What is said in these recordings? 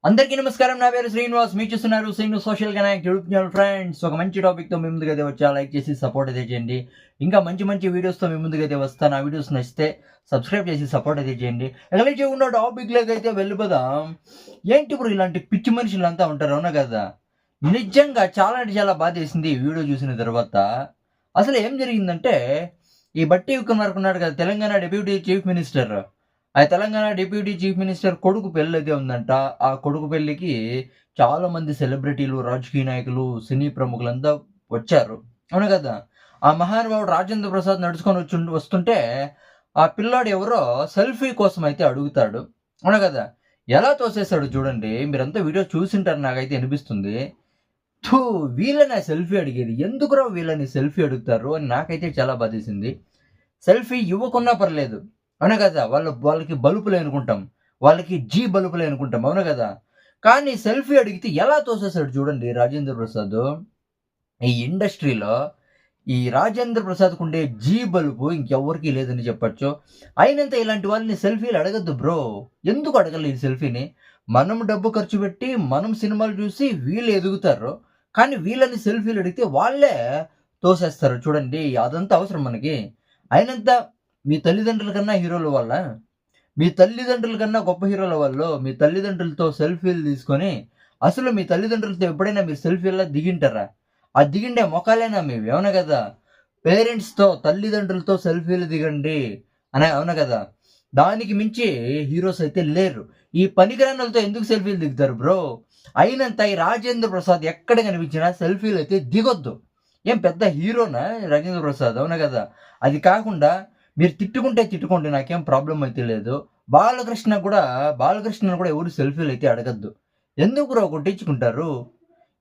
అందరికీ నమస్కారం. నా పేరు శ్రీనివాస్. మీరు చూస్తున్నారు Srinu social connect YouTube channel. Friends, ఒక మంచి టాపిక్తో మీ ముందుకైతే వచ్చా. లైక్ చేసి సపోర్ట్ అయితే చేయండి. ఇంకా మంచి మంచి వీడియోస్తో మీ ముందుకైతే వస్తాను. ఆ వీడియోస్ నచ్చితే సబ్స్క్రైబ్ చేసి సపోర్ట్ అయితే చేయండి. ఎక్కడ చేయకుండా టాపిక్లోకి అయితే వెళ్ళిపోదాం. ఏంటి ఇప్పుడు ఇలాంటి పిచ్చి మనుషులంతా ఉంటారు, అవునా కదా? నిజంగా చాలా అంటే చాలా బాధేసింది ఈ వీడియో చూసిన తర్వాత. అసలు ఏం జరిగిందంటే, ఈ బట్టి విక్రమార్క ఉన్నాడు కదా, తెలంగాణ డిప్యూటీ చీఫ్ మినిస్టర్. ఆ తెలంగాణ డిప్యూటీ చీఫ్ మినిస్టర్ కొడుకు పెళ్ళైతే ఉందంట. ఆ కొడుకు పెళ్ళికి చాలా మంది సెలబ్రిటీలు, రాజకీయ నాయకులు, సినీ ప్రముఖులంతా వచ్చారు. అవును కదా! ఆ మహానుభావుడు రాజేంద్ర ప్రసాద్ నడుచుకొని వస్తుంటే, ఆ పిల్లాడు ఎవరో సెల్ఫీ కోసం అయితే అడుగుతాడు. అవును కదా! ఎలా తోసేసాడో చూడండి. మీరంతా వీడియో చూసుంటారు నాకైతే అనిపిస్తుంది. థూ! వీళ్ళనా సెల్ఫీ అడిగేది? ఎందుకురా వీళ్ళని సెల్ఫీ అడుగుతారు అని నాకైతే చాలా బాధేసింది. సెల్ఫీ ఇవ్వకున్నా పర్లేదు. అవునా కదా! వాళ్ళకి బలుపులే అనుకుంటాం. వాళ్ళకి బలుపులే అనుకుంటాం. అవునా కదా! కానీ సెల్ఫీ అడిగితే ఎలా తోసేసాడు చూడండి రాజేంద్ర ప్రసాద్. ఈ ఇండస్ట్రీలో ఈ రాజేంద్ర ప్రసాద్‌కుండే బలుపు ఇంకెవ్వరికీ లేదని చెప్పొచ్చు. అయినంత ఇలాంటి వాళ్ళని సెల్ఫీలు అడగొద్దు బ్రో. ఎందుకు అడగాలి ఈ సెల్ఫీని? మనం డబ్బు ఖర్చు పెట్టి, మనం సినిమాలు చూసి వీళ్ళు ఎదుగుతారు. కానీ వీళ్ళని సెల్ఫీలు అడిగితే వాళ్ళే తోసేస్తారు చూడండి. అదంతా అవసరం మనకి. అయినంత మీ తల్లిదండ్రుల కన్నా హీరోల వాళ్ళా? మీ తల్లిదండ్రుల కన్నా గొప్ప హీరోల వాళ్ళు. మీ తల్లిదండ్రులతో సెల్ఫీలు తీసుకొని, అసలు మీ తల్లిదండ్రులతో ఎప్పుడైనా మీరు సెల్ఫీ‌లా దిగింటారా? ఆ దిగిండే మొఖాలేనా మీవి? అవునా కదా! పేరెంట్స్‌తో, తల్లిదండ్రులతో సెల్ఫీలు దిగండి అవునా కదా! దానికి మించి హీరోస్ అయితే లేరు. ఈ పనికిరానోళ్ళతో ఎందుకు సెల్ఫీలు దిగుతారు బ్రో? అయినంత ఈ రాజేంద్ర ప్రసాద్ ఎక్కడ కనిపించినా సెల్ఫీలయితే దిగొద్దు. ఏం పెద్ద హీరోనా రాజేంద్ర ప్రసాద్? అవునా కదా! అది కాకుండా మీరు తిట్టుకుంటే తిట్టుకోండి, నాకేం ప్రాబ్లమ్ అయితే లేదు. బాలకృష్ణను కూడా ఎవరు సెల్ఫీలయితే అడగొద్దు. ఎందుకు బ్రో కొట్టించుకుంటారు?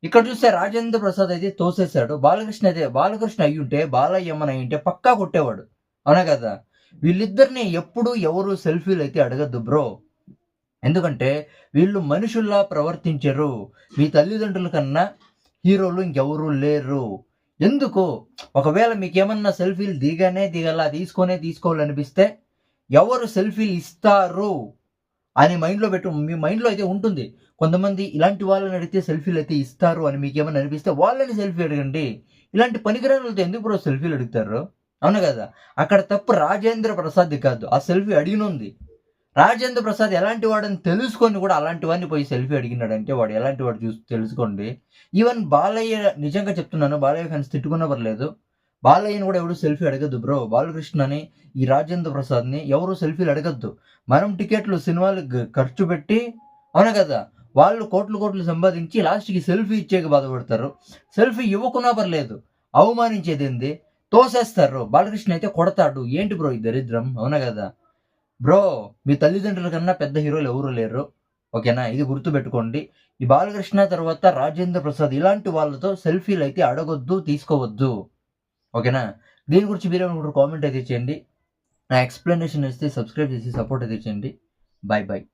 ఇక్కడ చూస్తే రాజేంద్ర ప్రసాద్ అయితే తోసేసాడు. బాలకృష్ణ అయ్యుంటే, బాలయ్య అమ్మని అయ్యుంటే పక్కా కొట్టేవాడు. అవునా కదా! వీళ్ళిద్దరిని ఎప్పుడు ఎవరు సెల్ఫీలయితే అడగొద్దు బ్రో. ఎందుకంటే వీళ్ళు మనుషుల్లా ప్రవర్తించరు. మీ తల్లిదండ్రుల కన్నా హీరోలు ఇంకెవరు లేరు. ఎందుకు? ఒకవేళ మీకేమన్నా సెల్ఫీలు తీసుకోవాలనిపిస్తే ఎవరు సెల్ఫీలు ఇస్తారు అని మీ మైండ్‌లో అయితే ఉంటుంది. కొంతమంది ఇలాంటి వాళ్ళని అడిగితే సెల్ఫీలయితే ఇస్తారు అని మీకేమన్నా అనిపిస్తే వాళ్ళని సెల్ఫీ అడగండి. ఇలాంటి పనికిరానోళ్ళతో ఎందుకు బ్రో సెల్ఫీలు అడుగుతారు? అవును గదా! అక్కడ తప్పు రాజేంద్ర ప్రసాద్‌ది కాదు. ఆ సెల్ఫీ అడిగినోనిది. రాజేంద్ర ప్రసాద్ ఎలాంటి వాడని తెలుసుకొని కూడా అలాంటి వాడిని పోయి సెల్ఫీ అడిగినాడంటే వాడు ఎలాంటి వాడు చూసి తెలుసుకోండి. ఈవెన్ బాలయ్య, నిజంగా చెప్తున్నాను, బాలయ్య ఫ్యాన్స్ తిట్టుకున్నా పర్లేదు. బాలయ్యని కూడా ఎవడు సెల్ఫీ అడగొద్దు బ్రో. బాలకృష్ణని, ఈ రాజేంద్ర ప్రసాద్‌ని ఎవరు సెల్ఫీలు అడగొద్దు. మనం టికెట్లు సినిమాలకు ఖర్చు పెట్టి, అవునా కదా! వాళ్ళు కోట్లు కోట్లు సంపాదించి లాస్ట్‌కి సెల్ఫీ ఇచ్చేకి బాధపడతారు. సెల్ఫీ ఇవ్వకున్నా పర్లేదు. అవమానించేదేంది? తోసేస్తారు. బాలకృష్ణ అయితే కొడతాడు. ఏంటి బ్రో ఈ దరిద్రం? అవునా కదా! బ్రో, మీ తల్లిదండ్రుల కన్నా పెద్ద హీరోలు ఎవరు లేరు. ఓకేనా? ఇది గుర్తుపెట్టుకోండి. ఈ బాలకృష్ణ తర్వాత రాజేంద్ర ప్రసాద్ ఇలాంటి వాళ్ళతో సెల్ఫీలయితే అడగొద్దు, తీసుకోవద్దు. ఓకేనా? దీని గురించి మీరేమనుకుంటారో కామెంట్ అయితే చేయండి. నా ఎక్స్‌ప్లనేషన్ నచ్చితే సబ్స్క్రైబ్ చేసి సపోర్ట్ అయితే చేయండి. Bye bye.